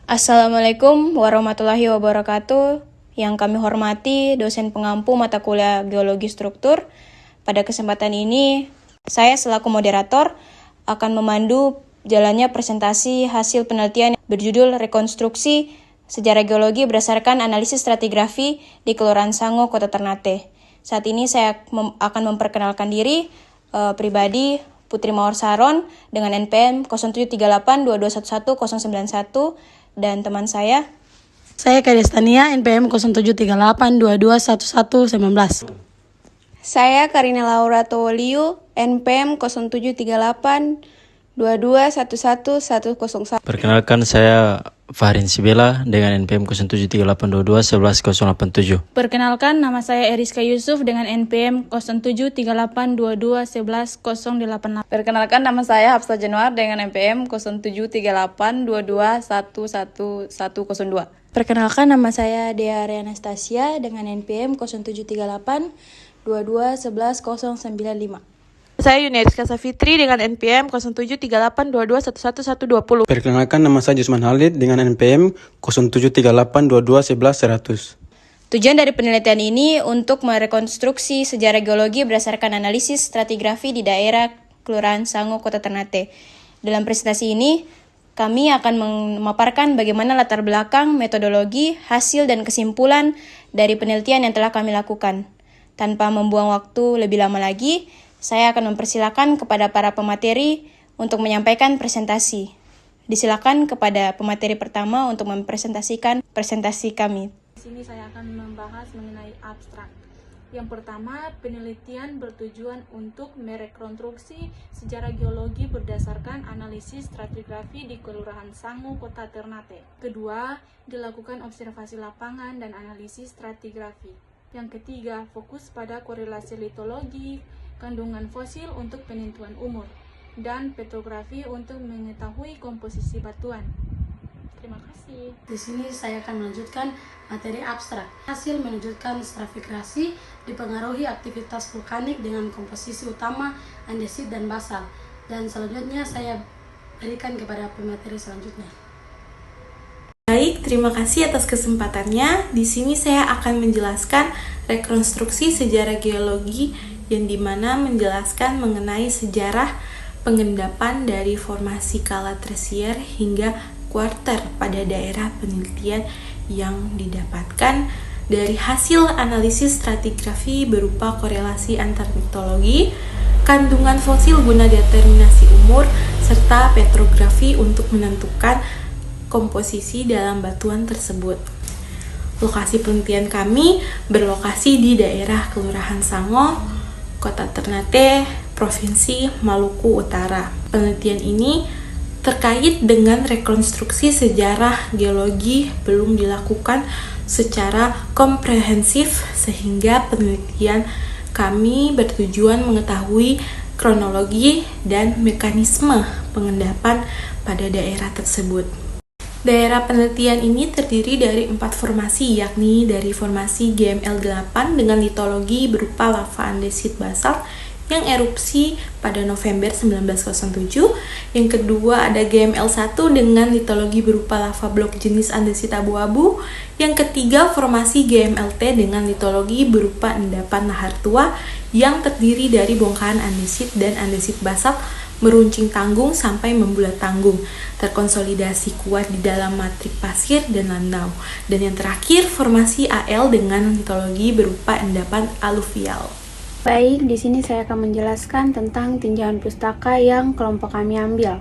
Assalamualaikum warahmatullahi wabarakatuh. Yang kami hormati dosen pengampu mata kuliah Geologi Struktur. Pada kesempatan ini, saya selaku moderator akan memandu jalannya presentasi hasil penelitian berjudul Rekonstruksi Sejarah Geologi berdasarkan analisis stratigrafi di Kelurahan Sango, Kota Ternate. Saat ini saya akan memperkenalkan diri pribadi Putri Mawar Saron dengan NPM 073822111091 dan teman saya Kadestania NPM 0738221119. Saya Karina Laura Towoliu NPM 073822111101. Perkenalkan, saya Fahrin Sibela dengan NPM 0738221187. Perkenalkan, nama saya Eriska Yusuf dengan NPM 073822111088. Perkenalkan, nama saya Hafsah Januar dengan NPM 0738221101. Perkenalkan, nama saya Dea Anastasia dengan NPM 073822111095. Saya Yuniariska Safitri dengan NPM 0738221120. Perkenalkan, nama saya Jusman Halid dengan NPM 073822111100. Tujuan dari penelitian ini untuk merekonstruksi sejarah geologi berdasarkan analisis stratigrafi di daerah Kelurahan Sango, Kota Ternate. Dalam presentasi ini, kami akan memaparkan bagaimana latar belakang, metodologi, hasil, dan kesimpulan dari penelitian yang telah kami lakukan. Tanpa membuang waktu lebih lama lagi, saya akan mempersilakan kepada para pemateri untuk menyampaikan presentasi. Disilakan kepada pemateri pertama untuk mempresentasikan presentasi kami. Di sini saya akan membahas mengenai abstrak. Yang pertama, penelitian bertujuan untuk merekonstruksi sejarah geologi berdasarkan analisis stratigrafi di Kelurahan Sango, Kota Ternate. Kedua, dilakukan observasi lapangan dan analisis stratigrafi. Yang ketiga, fokus pada korelasi litologi, kandungan fosil untuk penentuan umur, dan petrografi untuk mengetahui komposisi batuan. Terima kasih. Di sini saya akan melanjutkan materi abstrak. Hasil menunjukkan stratigrasi dipengaruhi aktivitas vulkanik dengan komposisi utama andesit dan basal. Dan selanjutnya saya berikan kepada pemateri selanjutnya. Baik, terima kasih atas kesempatannya. Di sini saya akan menjelaskan rekonstruksi sejarah geologi yang dimana menjelaskan mengenai sejarah pengendapan dari formasi kala tersier hingga kuarter pada daerah penelitian yang didapatkan dari hasil analisis stratigrafi berupa korelasi antar litologi, kandungan fosil guna determinasi umur, serta petrografi untuk menentukan komposisi dalam batuan tersebut. Lokasi penelitian kami berlokasi di daerah Kelurahan Sango, Kota Ternate, Provinsi Maluku Utara. Penelitian ini terkait dengan rekonstruksi sejarah geologi belum dilakukan secara komprehensif sehingga penelitian kami bertujuan mengetahui kronologi dan mekanisme pengendapan pada daerah tersebut. Daerah penelitian ini terdiri dari 4 formasi, yakni dari formasi GML8 dengan litologi berupa lava andesit basalt yang erupsi pada November 1907. Yang kedua ada GML1 dengan litologi berupa lava blok jenis andesit abu-abu. Yang ketiga formasi GMLT dengan litologi berupa endapan lahar tua yang terdiri dari bongkahan andesit dan andesit basalt meruncing tanggung sampai membulat tanggung, terkonsolidasi kuat di dalam matrik pasir dan landau. Dan yang terakhir formasi AL dengan litologi berupa endapan aluvial. Baik, di sini saya akan menjelaskan tentang tinjauan pustaka yang kelompok kami ambil.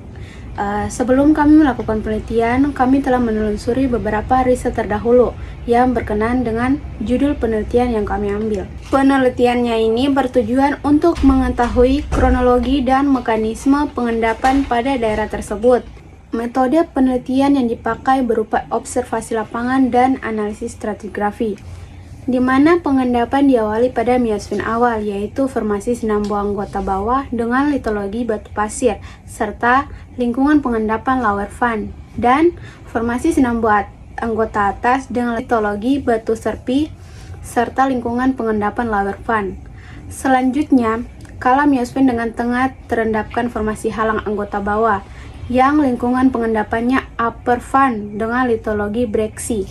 Sebelum kami melakukan penelitian, kami telah menelusuri beberapa riset terdahulu yang berkenaan dengan judul penelitian yang kami ambil. Penelitiannya ini bertujuan untuk mengetahui kronologi dan mekanisme pengendapan pada daerah tersebut. Metode penelitian yang dipakai berupa observasi lapangan dan analisis stratigrafi, di mana pengendapan diawali pada miosfen awal, yaitu formasi sinambo anggota bawah dengan litologi batu pasir, serta lingkungan pengendapan lower fan, dan formasi sinambo anggota atas dengan litologi batu serpi, serta lingkungan pengendapan lower fan. Selanjutnya, kala miosfen dengan tengah terendapkan formasi halang anggota bawah, yang lingkungan pengendapannya upper fan dengan litologi breksi.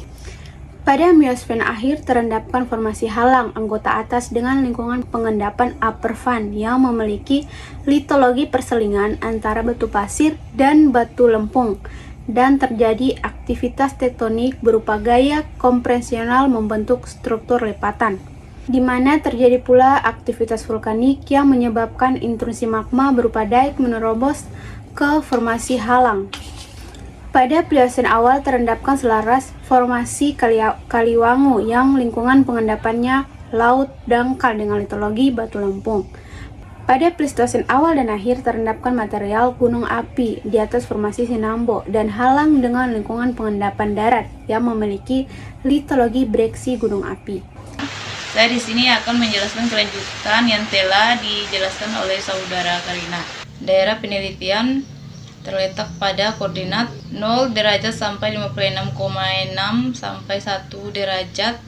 Pada miosfen akhir terendapkan formasi halang anggota atas dengan lingkungan pengendapan upper fan yang memiliki litologi perselingan antara batu pasir dan batu lempung, dan terjadi aktivitas tektonik berupa gaya kompresional membentuk struktur lipatan, di mana terjadi pula aktivitas vulkanik yang menyebabkan intrusi magma berupa daik menerobos ke formasi halang. Pada Pliocene awal terendapkan selaras formasi Kaliwangu yang lingkungan pengendapannya laut dangkal dengan litologi batu lempung. Pada Pleistocene awal dan akhir terendapkan material gunung api di atas formasi Sinambo dan halang dengan lingkungan pengendapan darat yang memiliki litologi breksi gunung api. Saya di sini akan menjelaskan kelanjutan yang telah dijelaskan oleh saudara Karina. Daerah penelitian terletak pada koordinat 0 derajat sampai 56,6 sampai 1 derajat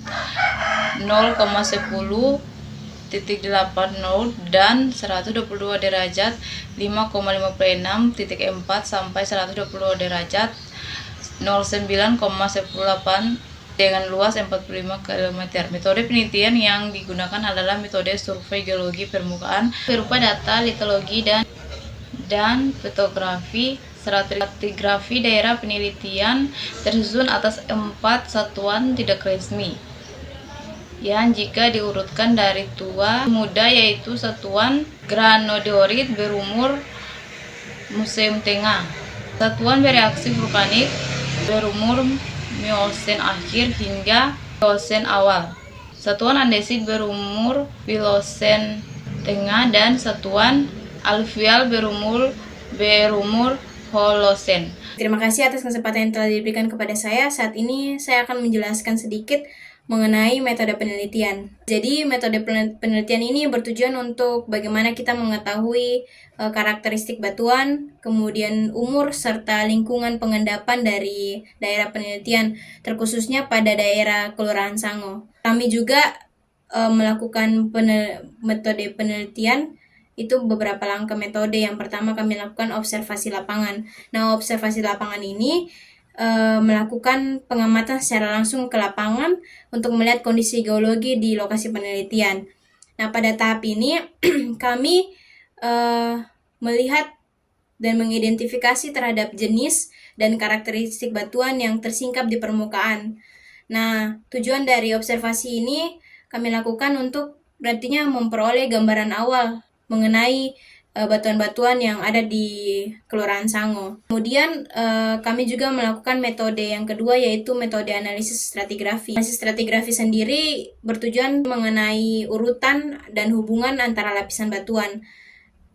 0,10 0,80 dan 122 derajat 5,56.4 sampai 122 derajat 09,18 dengan luas 45 km. Metode penelitian yang digunakan adalah metode survei geologi permukaan berupa data litologi dan fotografi. Stratigrafi daerah penelitian tersusun atas 4 satuan tidak resmi yang jika diurutkan dari tua muda yaitu satuan granodiorit berumur museum tengah, satuan bereaksi vulkanik berumur Miocene akhir hingga Pliocene awal, satuan andesit berumur Pliocene tengah, dan satuan alluvial berumur Holocene. Terima kasih atas kesempatan yang telah diberikan kepada saya. Saat ini saya akan menjelaskan sedikit mengenai metode penelitian. Jadi metode penelitian ini bertujuan untuk bagaimana kita mengetahui karakteristik batuan, kemudian umur serta lingkungan pengendapan dari daerah penelitian, terkhususnya pada daerah Kelurahan Sango. Kami juga melakukan metode penelitian itu beberapa langkah metode. Yang pertama kami lakukan observasi lapangan. Nah, observasi lapangan ini melakukan pengamatan secara langsung ke lapangan untuk melihat kondisi geologi di lokasi penelitian. Nah, pada tahap ini kami melihat dan mengidentifikasi terhadap jenis dan karakteristik batuan yang tersingkap di permukaan. Nah, tujuan dari observasi ini kami lakukan untuk berartinya memperoleh gambaran awal mengenai batuan-batuan yang ada di Kelurahan Sango. Kemudian kami juga melakukan metode yang kedua, yaitu metode analisis stratigrafi. Analisis stratigrafi sendiri bertujuan mengenai urutan dan hubungan antara lapisan batuan.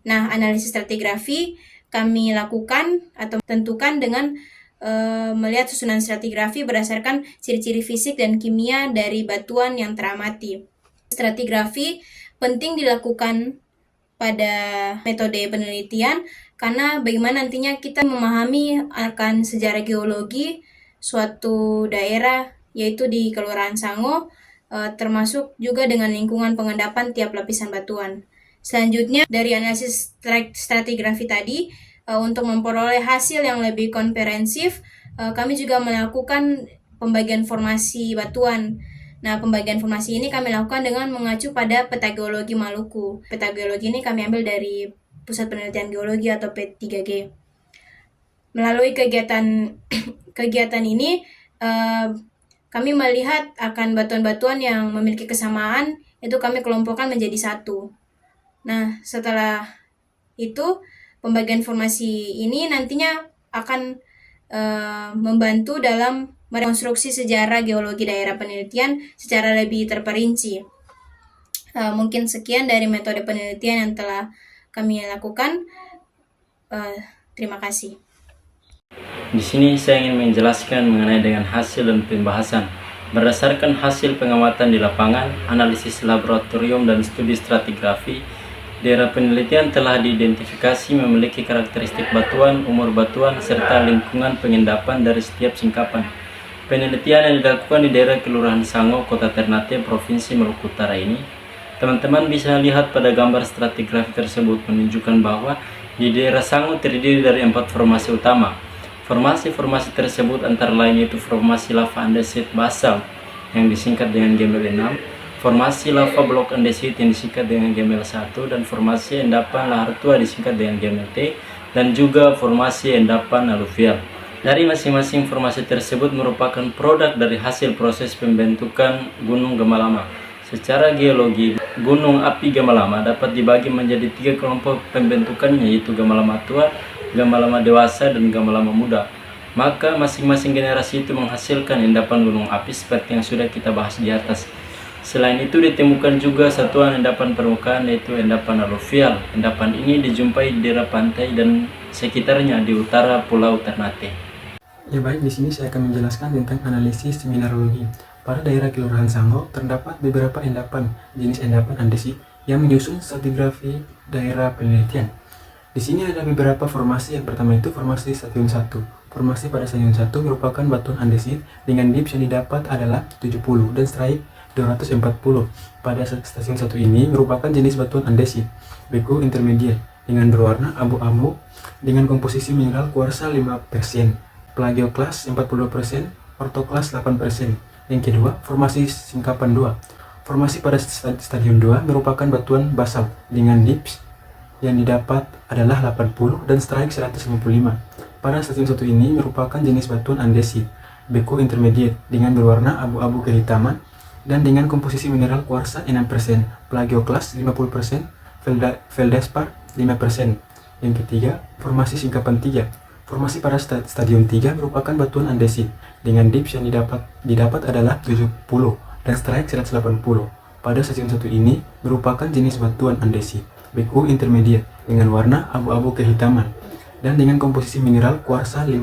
Nah, analisis stratigrafi kami lakukan atau tentukan dengan melihat susunan stratigrafi berdasarkan ciri-ciri fisik dan kimia dari batuan yang teramati. Stratigrafi penting dilakukan pada metode penelitian karena bagaimana nantinya kita memahami akan sejarah geologi suatu daerah, yaitu di Kelurahan Sango, termasuk juga dengan lingkungan pengendapan tiap lapisan batuan. Selanjutnya dari analisis stratigrafi tadi, untuk memperoleh hasil yang lebih komprehensif, kami juga melakukan pembagian formasi batuan. Nah, pembagian formasi ini kami lakukan dengan mengacu pada peta geologi Maluku. Peta geologi ini kami ambil dari Pusat Penelitian Geologi atau P3G. Melalui kegiatan ini, kami melihat akan batuan-batuan yang memiliki kesamaan, itu kami kelompokkan menjadi satu. Nah, setelah itu, pembagian formasi ini nantinya akan membantu dalam merekonstruksi sejarah geologi daerah penelitian secara lebih terperinci. Mungkin sekian dari metode penelitian yang telah kami lakukan. Terima kasih. Di sini saya ingin menjelaskan mengenai dengan hasil dan pembahasan. Berdasarkan hasil pengamatan di lapangan, analisis laboratorium dan studi stratigrafi, daerah penelitian telah diidentifikasi memiliki karakteristik batuan, umur batuan, serta lingkungan pengendapan dari setiap singkapan. Penelitian yang dilakukan di daerah Kelurahan Sango, Kota Ternate, Provinsi Maluku Utara ini, teman-teman bisa lihat pada gambar stratigrafi tersebut menunjukkan bahwa Di daerah Sango terdiri dari 4 formasi utama. Formasi-formasi tersebut antara lain yaitu formasi lava andesit basal yang disingkat dengan Gemel 6, formasi lava blok andesit yang disingkat dengan Gemel 1, dan formasi endapan lahar tua disingkat dengan Gemel T, dan juga formasi endapan aluvial. Dari masing-masing formasi tersebut merupakan produk dari hasil proses pembentukan Gunung Gamalama. Secara geologi, Gunung Api Gamalama dapat dibagi menjadi 3 kelompok pembentukannya, yaitu Gamalama Tua, Gamalama Dewasa, dan Gamalama Muda. Maka masing-masing generasi itu menghasilkan endapan gunung api seperti yang sudah kita bahas di atas. Selain itu ditemukan juga satuan endapan permukaan, yaitu endapan aluvial. Endapan ini dijumpai di daerah pantai dan sekitarnya di utara Pulau Ternate. Ya baik, di sini saya akan menjelaskan tentang analisis mineralogi. Pada daerah Kelurahan Sango terdapat beberapa endapan, jenis endapan andesit yang menyusun stratigrafi daerah penelitian. Di sini ada beberapa formasi. Yang pertama itu formasi stadium 1. Formasi pada stadium 1 merupakan batuan andesit dengan dips yang didapat adalah 70 dan strike 240. Pada stasiun 1 ini merupakan jenis batuan andesit beku intermediate dengan berwarna abu-abu dengan komposisi mineral kuarsa 5%, plagioklas 40%, ortoklas 8%. Yang kedua, formasi singkapan 2. Formasi pada stadium 2 merupakan batuan basal dengan dips yang didapat adalah 80 dan strike 155. Pada stadium 1 ini merupakan jenis batuan andesit beku intermediate dengan berwarna abu-abu kehitaman dan dengan komposisi mineral kuarsa 6%, plagioklas 50%, feldspar 5%. Yang ketiga, formasi singkapan 3. Formasi pada stadium 3 merupakan batuan andesit dengan dips yang didapat adalah 70 dan strike 180. Pada stadium 1 ini merupakan jenis batuan andesit beku intermediate dengan warna abu-abu kehitaman dan dengan komposisi mineral kuarsa 5%,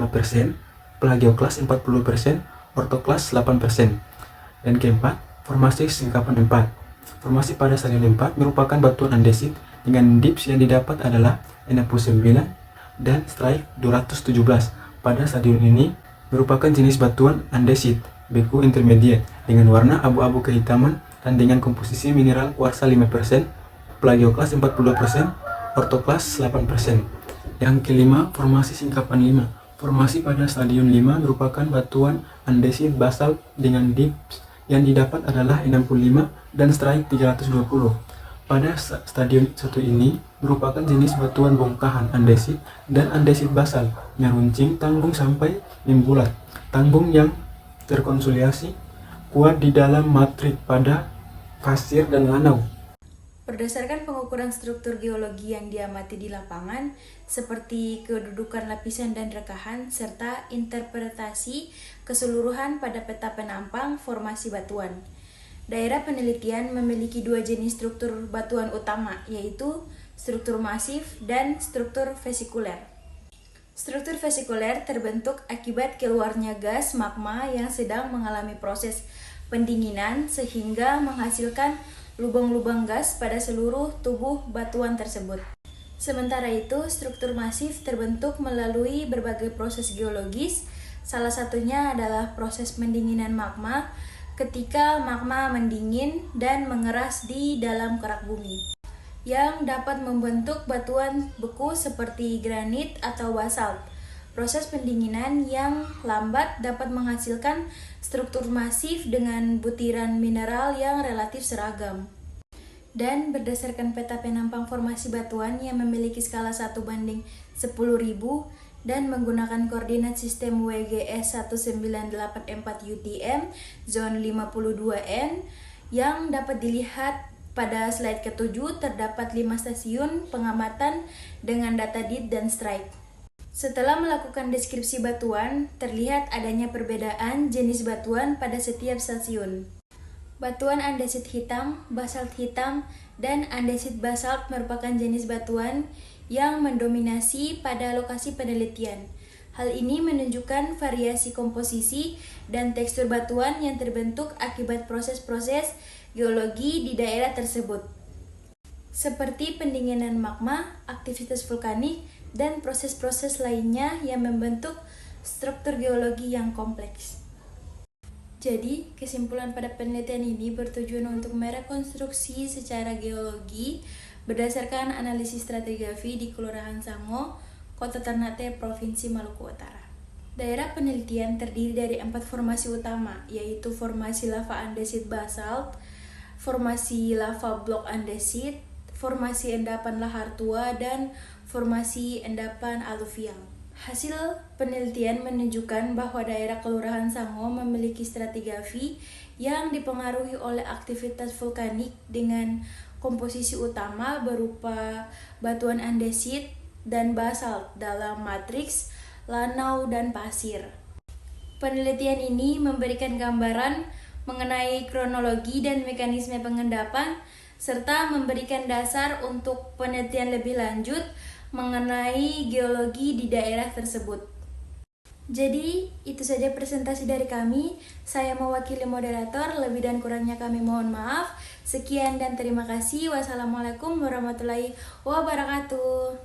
plagioklas 40%, ortoklas 8%. Dan keempat, formasi singkapan 4. Formasi pada stadium 4 merupakan batuan andesit dengan dips yang didapat adalah 69 dan strike 217. Pada stadium ini merupakan jenis batuan andesit beku intermediate dengan warna abu-abu kehitaman dan dengan komposisi mineral kuarsa 5%, plagioklas 40%, ortoklas 8%. Yang kelima, formasi singkapan 5. Formasi pada stadium 5 merupakan batuan andesit basal dengan dips yang didapat adalah 65 dan strike 320. Pada stadium 1 ini merupakan jenis batuan bongkahan andesit dan andesit basal meruncing tanggung sampai membulat. Tanggung yang terkonsolidasi kuat di dalam matrik pada pasir dan lanau. Berdasarkan pengukuran struktur geologi yang diamati di lapangan, seperti kedudukan lapisan dan rekahan, serta interpretasi keseluruhan pada peta penampang formasi batuan. Daerah penelitian memiliki 2 jenis struktur batuan utama, yaitu struktur masif dan struktur vesikuler. Struktur vesikuler terbentuk akibat keluarnya gas magma yang sedang mengalami proses pendinginan sehingga menghasilkan lubang-lubang gas pada seluruh tubuh batuan tersebut. Sementara itu, struktur masif terbentuk melalui berbagai proses geologis, salah satunya adalah proses pendinginan magma ketika magma mendingin dan mengeras di dalam kerak bumi, yang dapat membentuk batuan beku seperti granit atau basalt. Proses pendinginan yang lambat dapat menghasilkan struktur masif dengan butiran mineral yang relatif seragam. Dan berdasarkan peta penampang formasi batuan yang memiliki skala 1:10.000 dan menggunakan koordinat sistem WGS 1984 UTM zone 52N yang dapat dilihat pada slide ke-7, terdapat 5 stasiun pengamatan dengan data DIT dan strike. Setelah melakukan deskripsi batuan, terlihat adanya perbedaan jenis batuan pada setiap stasiun. Batuan andesit hitam, basalt hitam, dan andesit basalt merupakan jenis batuan yang mendominasi pada lokasi penelitian. Hal ini menunjukkan variasi komposisi dan tekstur batuan yang terbentuk akibat proses-proses geologi di daerah tersebut, seperti pendinginan magma, aktivitas vulkanik, dan proses-proses lainnya yang membentuk struktur geologi yang kompleks. Jadi, kesimpulan pada penelitian ini bertujuan untuk merekonstruksi secara geologi berdasarkan analisis stratigrafi di Kelurahan Sango, Kota Ternate, Provinsi Maluku Utara. Daerah penelitian terdiri dari 4 formasi utama, yaitu formasi lava andesit basalt, formasi lava blok andesit, formasi endapan lahar tua, dan formasi endapan aluvial. Hasil penelitian menunjukkan bahwa daerah Kelurahan Sango memiliki stratigrafi yang dipengaruhi oleh aktivitas vulkanik dengan komposisi utama berupa batuan andesit dan basalt dalam matriks lanau dan pasir. Penelitian ini memberikan gambaran mengenai kronologi dan mekanisme pengendapan serta memberikan dasar untuk penelitian lebih lanjut mengenai geologi di daerah tersebut. Jadi, itu saja presentasi dari kami. Saya mewakili moderator, lebih dan kurangnya kami mohon maaf. Sekian dan terima kasih. Wassalamualaikum warahmatullahi wabarakatuh.